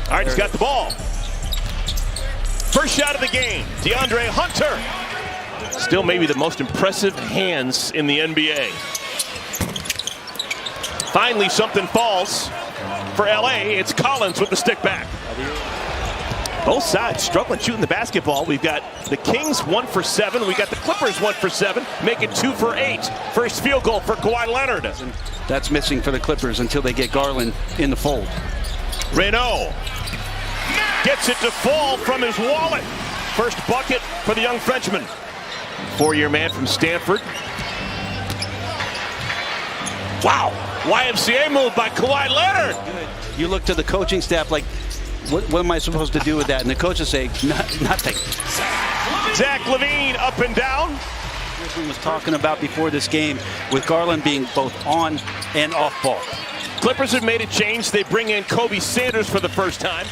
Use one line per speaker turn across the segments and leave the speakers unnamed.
All right, he's got the ball. First shot of the game, DeAndre Hunter. Still maybe the most impressive hands in the NBA. Finally, something falls for LA. It's Collins with the stick back. Both sides struggling shooting the basketball. We've got the Kings 1 for 7. We got the Clippers 1 for 7, making 2 for 8. First field goal for Kawhi Leonard.
That's missing for the Clippers until they get Garland in the fold.
Renault gets it to fall from his wallet. First bucket for the young Frenchman. 4-year man from Stanford. Wow, YMCA move by Kawhi Leonard.
You look to the coaching staff like, what am I supposed to do with that? And the coaches say, nothing.
Zach LaVine up and down.
Was talking about before this game with Garland being both on and off ball.
Clippers have made a change. They bring in Kobe Sanders for the first time.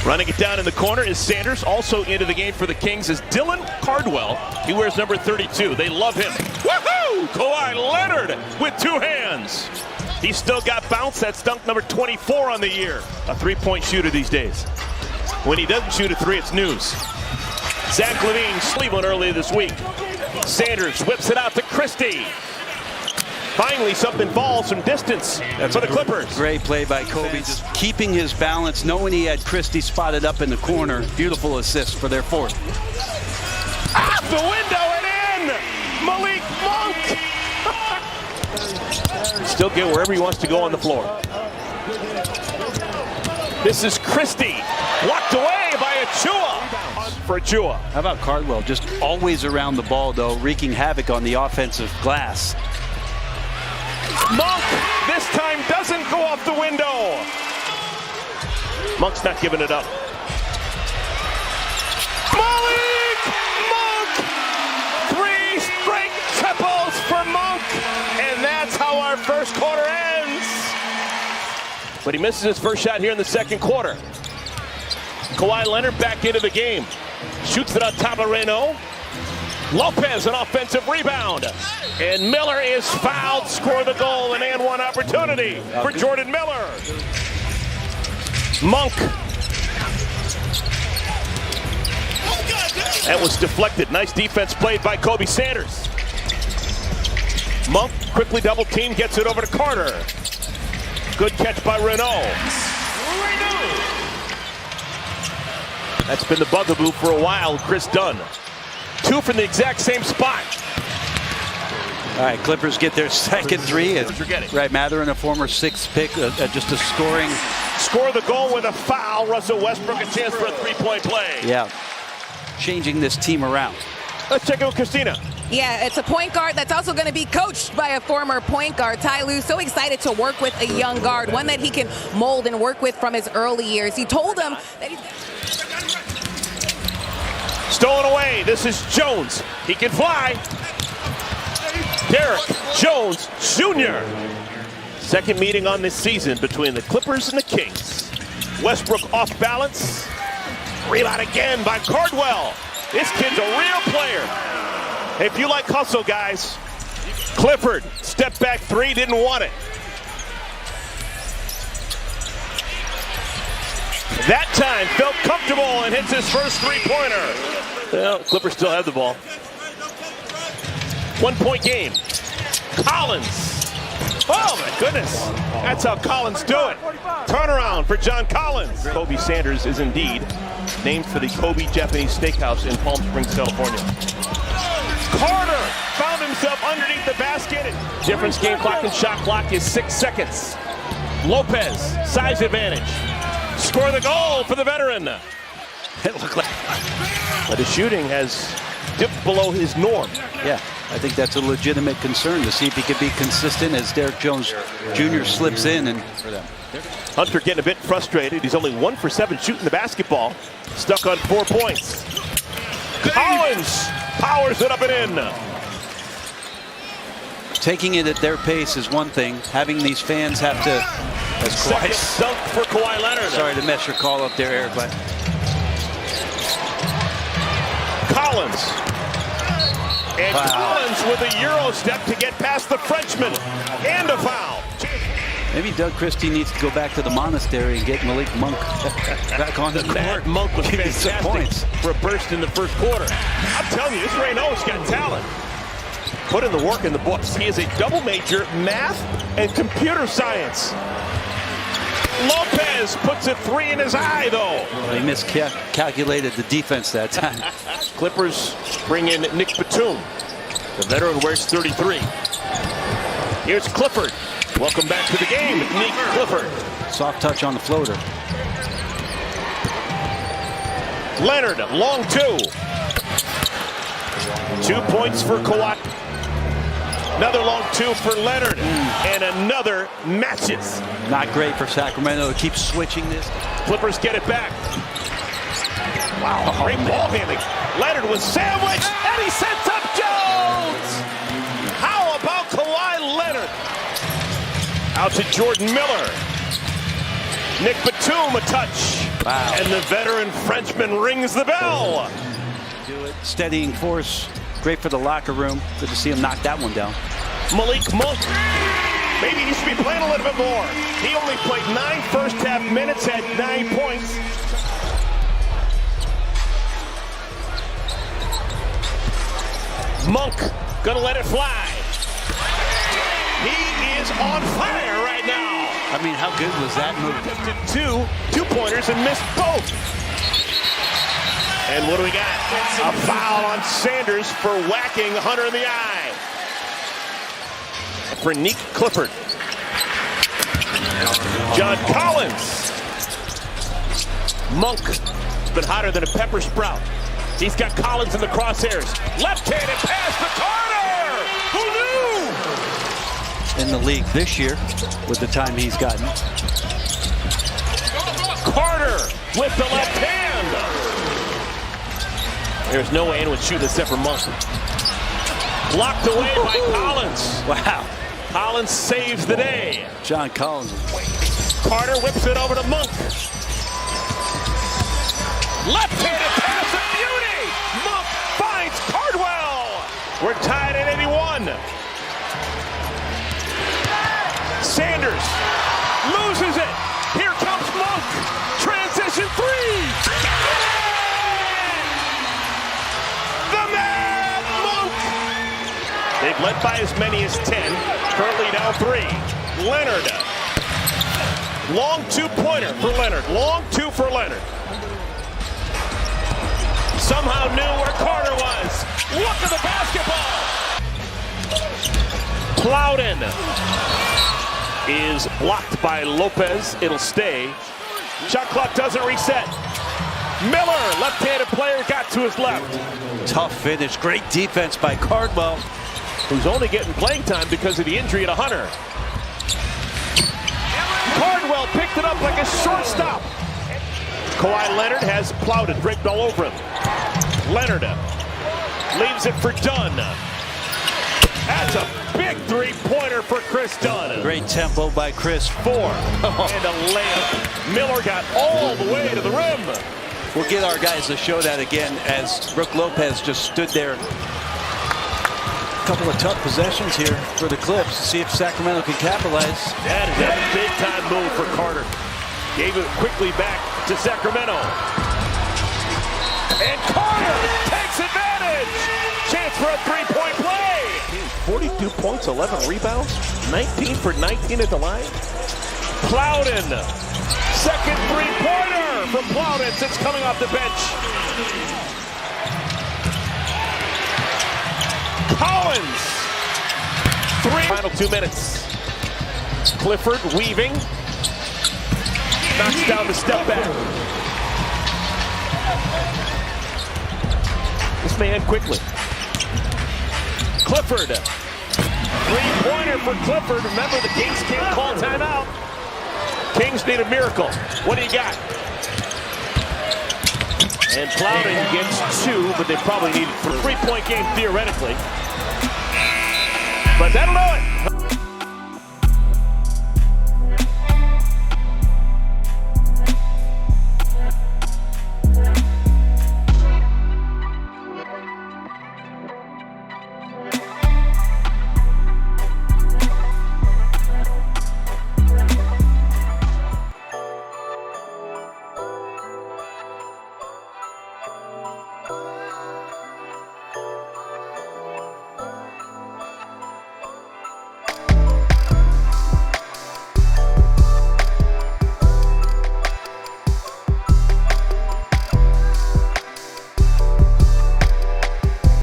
Running it down in the corner is Sanders. Also into the game for the Kings is Dylan Cardwell. He wears number 32. They love him. Woohoo! Kawhi Leonard with 2 hands. He's still got bounce. That's dunk number 24 on the year. A 3-point shooter these days. When he doesn't shoot a 3, it's news. Zach LaVine, Cleveland earlier this week. Sanders whips it out to Christie. Finally, something falls from distance for the Clippers.
Great play by Kobe, just keeping his balance, knowing he had Christie spotted up in the corner. Beautiful assist for their 4th.
Out the window and in! Malik Monk! Still get wherever he wants to go on the floor. This is Christie. Blocked away by Achua. For Achua.
How about Cardwell? Just always around the ball, though, wreaking havoc on the offensive glass.
Monk this time doesn't go off the window. Monk's not giving it up. Malik Monk! 3 straight triples for Monk. And that's how our first quarter ends. But he misses his first shot here in the second quarter. Kawhi Leonard back into the game. Shoots it on top of Renault. Lopez, an offensive rebound. And Miller is fouled. Score the goal. An and 1 opportunity for Jordan Miller. Monk. That was deflected. Nice defense played by Kobe Sanders. Monk quickly double team, gets it over to Carter. Good catch by Renault. That's been the bugaboo for a while, Chris Dunn. 2 from the exact same spot.
All right, Clippers get their second 3. Right, Mathurin, a former 6th pick, just a scoring.
Score the goal with a foul. Russell Westbrook a chance for a 3-point play.
Yeah, changing this team around.
Let's check in with Christina.
Yeah, it's a point guard that's also going to be coached by a former point guard. Ty Lue, so excited to work with a young guard, one that he can mold and work with from his early years. He told him that he's...
Stolen away. This is Jones. He can fly. Derek Jones Jr. Second meeting on this season between the Clippers and the Kings. Westbrook off balance. Rebound again by Cardwell. This kid's a real player. If you like hustle, guys, Clifford, step back 3, didn't want it. That time felt comfortable and hits his first 3-pointer. Well, Clippers still have the ball. 1-point game. Collins. Oh my goodness. That's how Collins do it. Turnaround for John Collins. Kobe Sanders is indeed named for the Kobe Japanese Steakhouse in Palm Springs, California. Carter found himself underneath the basket. Difference game clock and shot clock is 6 seconds. Lopez, size advantage. Score the goal for the veteran. It looked like, but his shooting has dipped below his norm.
Yeah, I think that's a legitimate concern to see if he can be consistent as Derek Jones Jr. slips in. And
Hunter getting a bit frustrated. He's only 1 for 7 shooting the basketball. Stuck on 4 points. Collins powers it up and in.
Taking it at their pace is one thing. Having these fans have to...
Second dunk for Kawhi Leonard.
Sorry to mess your call up there, Eric, but...
Collins. And Collins with a Euro step to get past the Frenchman. And a foul.
Maybe Doug Christie needs to go back to the monastery and get Malik Monk back on the court.
Monk was
Give some
fantastic
points
for a burst in the first quarter. I'm telling you, this Reynaud's got talent. Put in the work in the books. He is a double major, math and computer science. Lopez puts a 3 in his eye, though.
They miscalculated the defense that time.
Clippers bring in Nick Batum. The veteran wears 33. Here's Clifford. Welcome back to the game, Nick Clifford.
Soft touch on the floater.
Leonard, long 2. 2 points for Kawhi. Another long 2 for Leonard. And another matches.
Not great for Sacramento to keep switching this.
Clippers get it back. Wow, great ball handling. Leonard was sandwiched, and he sets up Jones. How about Kawhi Leonard? Out to Jordan Miller. Nick Batum a touch.
Wow.
And the veteran Frenchman rings the bell.
Do it. Steadying force. Great for the locker room. Good to see him knock that one down.
Malik Monk. Maybe he should be playing a little bit more. He only played 9 first half minutes, had 9 points. Monk gonna let it fly. He is on fire right now.
I mean, how good was that move?
Two-pointers and missed both. And what do we got? A foul on Sanders for whacking Hunter in the eye. For Nick Clifford. John Collins. Monk has been hotter than a pepper sprout. He's got Collins in the crosshairs. Left-handed pass to Carter. Who knew?
In the league this year with the time he's gotten.
Carter with the left hand. There's no way anyone would shoot except for Monk. Blocked away by Collins.
Wow.
Collins saves the day.
John Collins.
Carter whips it over to Monk. Left-handed pass of beauty. Monk finds Cardwell. We're tied at 81. Sanders loses it. Here comes Monk. Transition 3. The man, Monk. They've led by as many as 10. Currently down 3. Leonard. Long 2-pointer for Leonard. Long 2 for Leonard. Somehow knew where Carter was. Look at the basketball. Plowden is blocked by Lopez. It'll stay. Shot clock doesn't reset. Miller, left-handed player, got to his left.
Tough finish. Great defense by Cardwell,
who's only getting playing time because of the injury to Hunter. Cardwell picked it up like a shortstop. Kawhi Leonard has Plowden draped all over him. Leonard leaves it for Dunn. That's a big 3-pointer for Chris Dunn.
Great tempo by Chris.
4 and a layup. Miller got all the way to the rim.
We'll get our guys to show that again as Brook Lopez just stood there. A couple of tough possessions here for the Clips. See if Sacramento can capitalize.
That is a big-time move for Carter. Gave it quickly back to Sacramento. And Carter takes advantage. Chance for a 3-point play. 42 points, 11 rebounds, 19 for 19 at the line. Plowden. Second 3-pointer from Plowden since coming off the bench. Collins. 3. Final 2 minutes. Clifford weaving. Knocks down the step back. This may end quickly. Clifford. 3-pointer for Clifford. Remember, the Kings can't call timeout. Kings need a miracle. What do you got? And Plowden gets 2, but they probably need it for a 3-point game theoretically. But that'll do it.